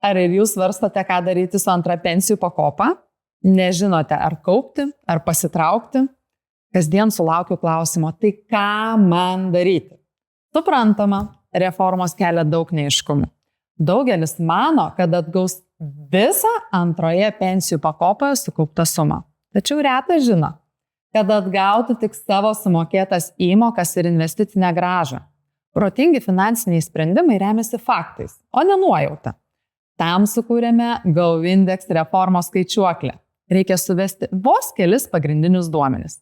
Ar ir jūs svarstote, ką daryti su antra pensijų pakopa? Nežinote, ar kaupti, ar pasitraukti? Kasdien sulaukiu klausimo, tai ką man daryti? Suprantama, reformos kelia daug neaiškumų. Daugelis mano, kad atgaus visą antroje pensijų pakopoje sukauptą sumą. Tačiau retas žino, kad atgautų tik savo sumokėtas įmokas ir investicinę grąžą. Protingi finansiniai sprendimai remiasi faktais, o ne nuojauta. Tam sukūrėme GoIndex reformos skaičiuoklę. Reikia suvesti vos kelis pagrindinius duomenis.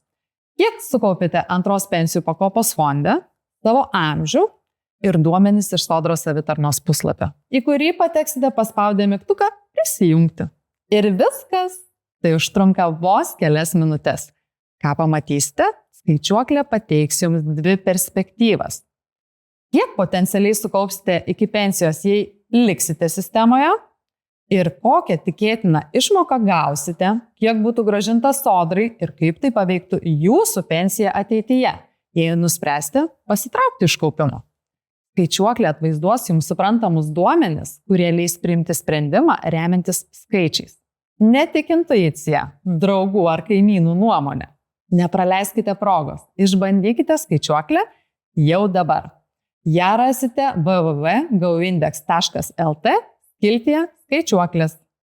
Kiek sukaupėte antros pensijų pakopos fonde, savo amžių ir duomenis iš Sodros savitarnos puslapio, į kurį pateksite paspaudę mygtuką prisijungti. Ir viskas. Tai užtrunka vos kelias minutės. Ką pamatysite? Skaičiuoklė pateiks jums dvi perspektyvas. Kiek potencialiai sukaupsite iki pensijos, jei liksite sistemoje? Ir kokią tikėtiną išmoką gausite, kiek būtų grąžinta Sodrai ir kaip tai paveiktų jūsų pensiją ateityje, jei nuspręsite pasitraukti iš kaupimo. Skaičiuoklė atvaizduos jums suprantamus duomenis, kurie leis priimti sprendimą remiantis skaičiais. Ne tik intuicija, draugų ar kaimynų nuomonė. Nepraleiskite progos, išbandykite skaičiuoklę jau dabar. Ja rasite www.goindex.lt skiltyje skaičiuoklės.